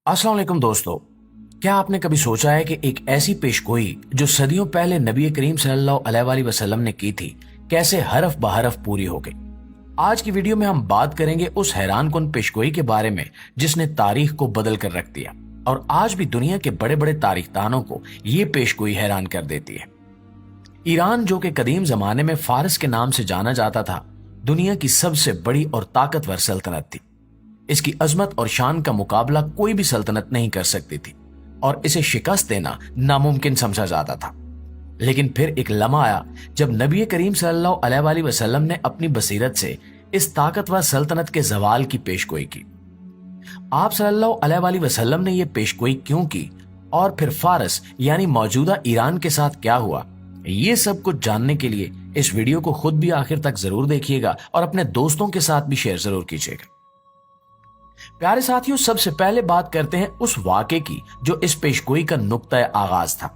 अस्सलाम वालेकुम दोस्तों, क्या आपने कभी सोचा है कि एक ऐसी पेशगोई जो सदियों पहले नबी करीम सल्लल्लाहु अलैहि वसल्लम ने की थी, कैसे हरफ बहरफ पूरी हो गई। आज की वीडियो में हम बात करेंगे उस हैरान कुन पेशगोई के बारे में जिसने तारीख को बदल कर रख दिया और आज भी दुनिया के बड़े बड़े तारीखदानों को ये पेशगोई हैरान कर देती है। ईरान, जो कि कदीम जमाने में फारस के नाम से जाना जाता था, दुनिया की सबसे बड़ी और ताकतवर सल्तनत थी। इसकी अजमत और शान का मुकाबला कोई भी सल्तनत नहीं कर सकती थी और इसे शिकस्त देना नामुमकिन समझा जाता था। लेकिन फिर एक लम्हा आया जब नबी करीम सल्लल्लाहु अलैहि वसल्लम ने अपनी बसीरत से इस ताकतवर सल्तनत के जवाल की पेशगोई की। आप सल्लल्लाहु अलैहि वसल्लम ने यह पेशगोई क्यों की और फिर फारस यानी मौजूदा ईरान के साथ क्या हुआ, ये सब कुछ जानने के लिए इस वीडियो को खुद भी आखिर तक जरूर देखिएगा और अपने दोस्तों के साथ भी शेयर जरूर कीजिएगा। प्यारे साथियों, सबसे पहले बात करते हैं उस वाक़े की जो इस पेशगोई का नुक्ता आगाज था।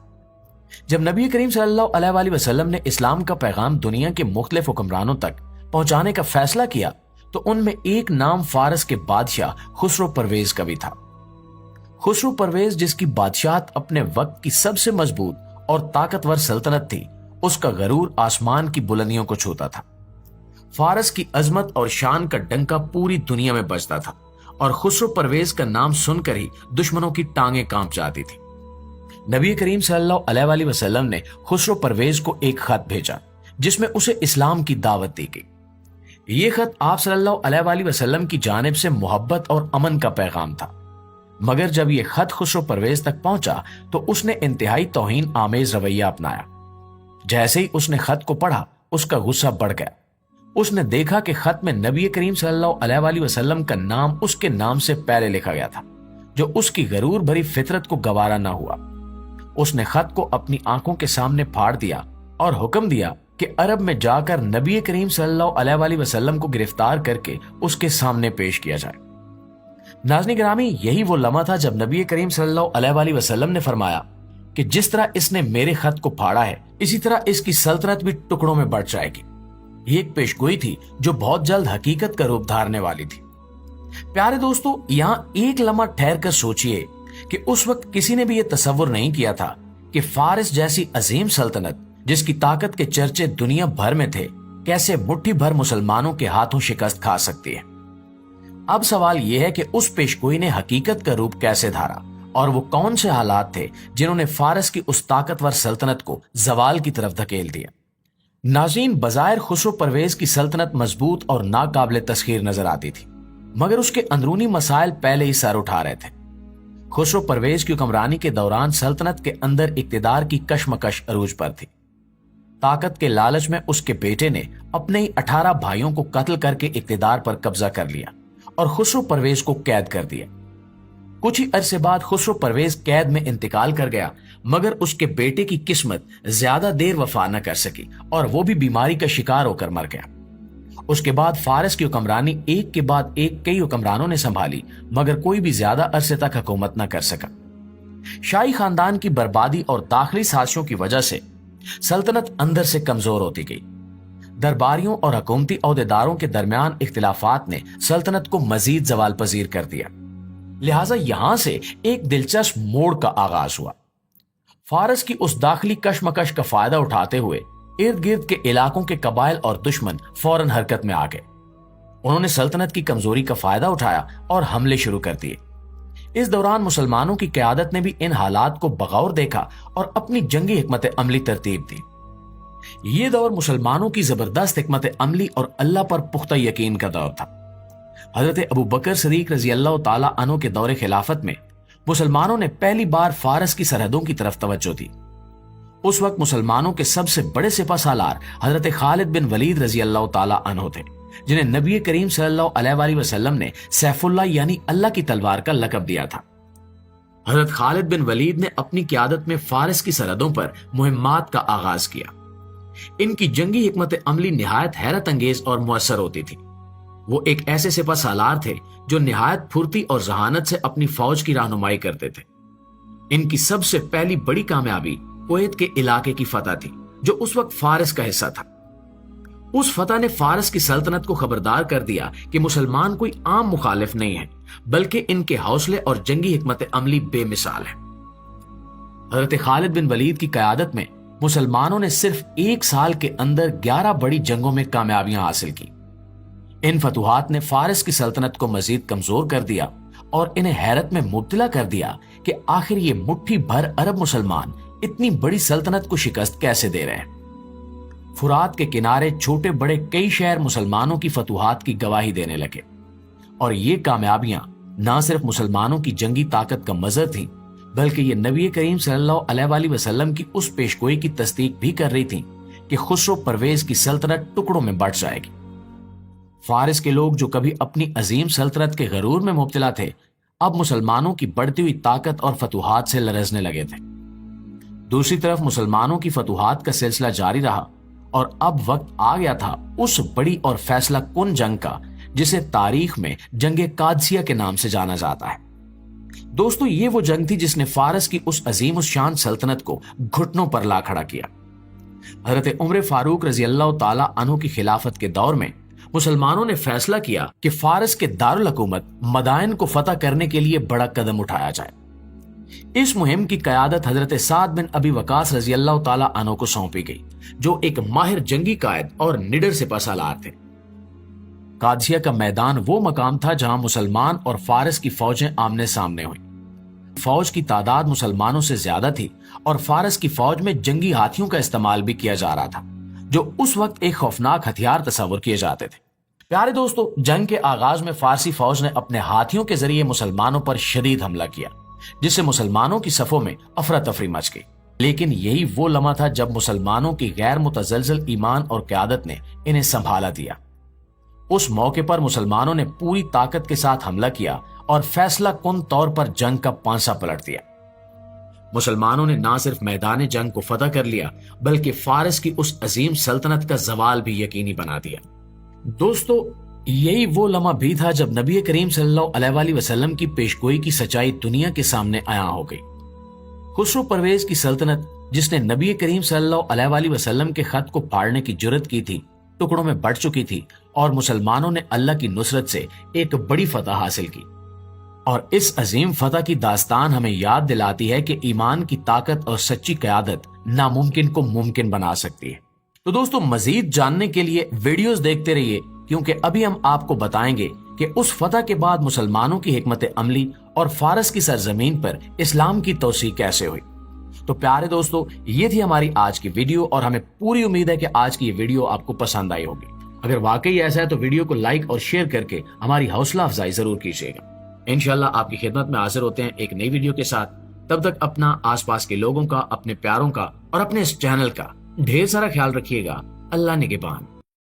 जब नबी करीम सल्लल्लाहु अलैहि वसल्लम ने इस्लाम का पैगाम दुनिया के मुख्तलिफ हुक्मरानों तक पहुंचाने का फैसला किया तो उनमें एक नाम फारस के बादशाह खुसरो परवेज का भी था। खुसरो परवेज, जिसकी बादशाहत अपने वक्त की सबसे मजबूत और ताकतवर सल्तनत थी, उसका गरूर आसमान की बुलंदियों को छूता था। फारस की अजमत और शान का डंका पूरी दुनिया में बजता था और खुसरो परवेज का नाम सुनकर ही दुश्मनों की टांगें कांप जाती थी। नबी करीम सल्लल्लाहु अलैहि वसल्लम ने खुसरो परवेज को एक खत भेजा जिसमें उसे इस्लाम की दावत दी गई। ये खत आप सल्लल्लाहु अलैहि वसल्लम की जानिब से मोहब्बत और अमन का पैगाम था। मगर जब यह खत खुसरो परवेज तक पहुंचा तो उसने इंतहाई तौहीन आमेज रवैया अपनाया। जैसे ही उसने खत को पढ़ा, उसका गुस्सा बढ़ गया। उसने देखा कि खत में नबी करीम सल्लल्लाहु अलैहि वसल्लम का नाम उसके नाम से पहले लिखा गया था, जो उसकी गरूर भरी फितरत को गवारा ना हुआ। उसने खत को अपनी आंखों के सामने फाड़ दिया और हुक्म दिया कि अरब में जाकर नबी करीम सल्लल्लाहु अलैहि वसल्लम को गिरफ्तार करके उसके सामने पेश किया जाए। नाज़रीन गिरामी, यही वो लम्हा था जब नबी करीम सल्लल्लाहु अलैहि वसल्लम ने फरमाया कि जिस तरह इसने मेरे खत को फाड़ा है, इसी तरह इसकी सल्तनत भी टुकड़ों में बढ़ जाएगी। ये एक पेशगोई थी जो बहुत जल्द हकीकत का रूप धारने वाली थी। प्यारे दोस्तों, यहां एक लम्हा ठहर कर सोचिए कि उस वक्त किसी ने भी यह तसव्वुर नहीं किया था कि फारिस जैसी अजीम सल्तनत, जिसकी ताकत के चर्चे दुनिया भर में थे, कैसे मुट्ठी भर मुसलमानों के हाथों शिकस्त खा सकती है। अब सवाल यह है कि उस पेशगोई ने हकीकत का रूप कैसे धारा और वो कौन से हालात थे जिन्होंने फारस की उस ताकतवर सल्तनत को जवाल की तरफ धकेल दिया। नाज़रीन, बज़ाहिर खुसरो परवेज की सल्तनत मजबूत और नाकाबिले तस्खीर नजर आती थी, मगर उसके अंदरूनी मसाइल पहले ही सर उठा रहे थे। खुसरो परवेज की हुक्मरानी के दौरान सल्तनत के अंदर इक्तिदार की कशमकश अरूज पर थी। ताकत के लालच में उसके बेटे ने अपने ही 18 भाइयों को कत्ल करके इक्तिदार पर कब्जा कर लिया और खुसरो परवेज को कैद कर दिया। कुछ ही अरसे बाद खुसरो परवेज कैद में इंतकाल कर गया, मगर उसके बेटे की किस्मत ज्यादा देर वफा न कर सकी और वो भी बीमारी का शिकार होकर मर गया। उसके बाद फारस की हुक्मरानी एक के बाद एक कई हुक्मरानों ने संभाली, मगर कोई भी ज्यादा अरसे तक हुकूमत न कर सका। शाही खानदान की बर्बादी और दाखिली साजिशों की वजह से सल्तनत अंदर से कमजोर होती गई। दरबारियों और हुकूमती ओहदेदारों के दरमियान इख्तिलाफात ने सल्तनत को मजीद जवाल पजीर कर दिया। लिहाजा यहां से एक दिलचस्प मोड़ का आगाज हुआ। फारस की उस दाखिली कशमकश का फायदा उठाते हुए इर्द गिर्द के इलाकों के कबाइल और दुश्मन फौरन हरकत में आ गए। उन्होंने सल्तनत की कमजोरी का फायदा उठाया और हमले शुरू कर दिए। इस दौरान मुसलमानों की क़यादत ने भी इन हालात को बगौर देखा और अपनी जंगी हिकमत अमली तरतीब दी। ये दौर मुसलमानों की जबरदस्त हिकमत अमली और अल्लाह पर पुख्ता यकीन का दौर था। हजरत अबू बकर सदीक रजी अल्लाह ताला अन्हु के दौरे खिलाफत में मुसलमानों ने पहली बार फारस की सरहदों की तरफ तवज्जो दी। उस वक्त मुसलमानों के सबसे बड़े सिपह सालार हजरत खालिद बिन वलीद रजी अल्लाह ताला अन्हु थे, जिन्हें नबी करीम सल्लल्लाहु अलैहि वसल्लम ने सैफुल्लाह यानी अल्लाह की तलवार का लक़ब दिया था। हजरत खालिद बिन वलीद ने अपनी क़यादत में फारस की सरहदों पर मुहिम्मात का आगाज किया। इनकी जंगी हिकमत अमली निहायत हैरत अंगेज और मुअस्सर होती थी। वो एक ऐसे सिपह सालार थे जो निहायत फुर्ती और जहानत से अपनी फौज की रहनुमाई करते थे। इनकी सबसे पहली बड़ी कामयाबी कुवैत के इलाके की फतह थी, जो उस वक्त फारस का हिस्सा था। उस फतह ने फारस की सल्तनत को खबरदार कर दिया कि मुसलमान कोई आम मुखालिफ नहीं है, बल्कि इनके हौसले और जंगी हिकमत अमली बेमिसाल है। हजरत खालिद बिन वलीद की क़यादत में मुसलमानों ने सिर्फ 1 साल के अंदर 11 बड़ी जंगों में कामयाबियां हासिल की। इन फतुहात ने फारस की सल्तनत को मजीद कमजोर कर दिया और इन्हें हैरत में मुब्तला कर दिया कि आखिर ये मुट्ठी भर अरब मुसलमान इतनी बड़ी सल्तनत को शिकस्त कैसे दे रहे हैं। फुरात के किनारे छोटे बड़े कई शहर मुसलमानों की फतुहात की गवाही देने लगे और ये कामयाबियां न सिर्फ मुसलमानों की जंगी ताकत का मजर थी, बल्कि ये नबी करीम सल्लल्लाहु अलैहि वसल्लम की उस पेशगोई की तस्दीक भी कर रही थी कि खुसरो परवेज की सल्तनत टुकड़ों में बंट जाएगी। फारिस के लोग जो कभी अपनी अजीम सल्तनत के गरूर में मुब्तला थे, अब मुसलमानों की बढ़ती हुई ताकत और फतुहात से लरजने लगे थे। दूसरी तरफ मुसलमानों की फतुहात का सिलसिला जारी रहा और अब वक्त आ गया था उस बड़ी और फैसला कुन जंग का जिसे तारीख में जंगे कादसिया के नाम से जाना जाता है। दोस्तों, ये वो जंग थी जिसने फारस की उस अजीम उस शान सल्तनत को घुटनों पर ला खड़ा किया। हजरत उमर फारूक रजी अल्लाह ताला अन्हु की खिलाफत के दौर में मुसलमानों ने फैसला किया कि फारस के दारुल हुकूमत मदाइन को फतह करने के लिए बड़ा कदम उठाया जाए। इस मुहिम की कयादत हजरत साद बिन अबी वकास रजी अल्लाह ताला अन्हु को सौंपी गई, जो एक माहिर जंगी कायद और निडर सिपहसालार थे। कादसिया का मैदान वो मकाम था जहां मुसलमान और फारस की फौजें आमने सामने हुई। फौज की तादाद मुसलमानों से ज्यादा थी और फारस की फौज में जंगी हाथियों का इस्तेमाल भी किया जा रहा था, जो उस वक्त एक खौफनाक हथियार तस्वर किए जाते थे। प्यारे दोस्तों, जंग के आगाज में फारसी फौज ने अपने हाथियों के जरिए मुसलमानों पर शदीद हमला किया, जिससे मुसलमानों की सफों में अफरा तफरी मच गई। लेकिन यही वो लम्हा था जब मुसलमानों की गैर मुतजलजल ईमान और क़यादत ने इन्हें संभाला दिया। उस मौके पर मुसलमानों ने पूरी ताकत के साथ हमला किया और फैसला कुन तौर पर जंग का पांसा पलट दिया। मुसलमानों ने न सिर्फ मैदान जंग को फतह कर लिया, बल्कि फारस की उस अजीम सल्तनत का जवाल भी यकीनी बना दिया। दोस्तों, यही वो लम्हा भी था जब नबी करीम सल्लल्लाहु अलैहि वसल्लम की पेशगोई की सच्चाई दुनिया के सामने आया हो गई। खुसरो परवेज की सल्तनत, जिसने नबी करीम सल्लल्लाहु अलैहि वसल्लम के खत को फाड़ने की जुर्रत की थी, टुकड़ों में बढ़ चुकी थी और मुसलमानों ने अल्लाह की नुसरत से एक बड़ी फतह हासिल की। और इस अजीम फतह की दास्तान हमें याद दिलाती है कि ईमान की ताकत और सच्ची क़यादत नामुमकिन को मुमकिन बना सकती है। तो दोस्तों, मजीद जानने के लिए वीडियोस देखते रहिए, क्योंकि अभी हम आपको बताएंगे कि उस फतह के बाद मुसलमानों की हिकमत अमली और फारस की सरजमीन पर इस्लाम की तौसीक कैसे हुई। तो प्यारे दोस्तों, ये थी हमारी आज की वीडियो और हमें पूरी उम्मीद है कि आज की ये वीडियो आपको पसंद आई होगी। अगर वाकई ऐसा है तो वीडियो को लाइक और शेयर करके हमारी हौसला अफजाई जरूर कीजिएगा। इंशाल्लाह आपकी खिदमत में हाजिर होते हैं एक नई वीडियो के साथ। तब तक अपना, आसपास के लोगों का, अपने प्यारों का और अपने इस चैनल का ढेर सारा ख्याल रखिएगा। अल्लाह निगहबान।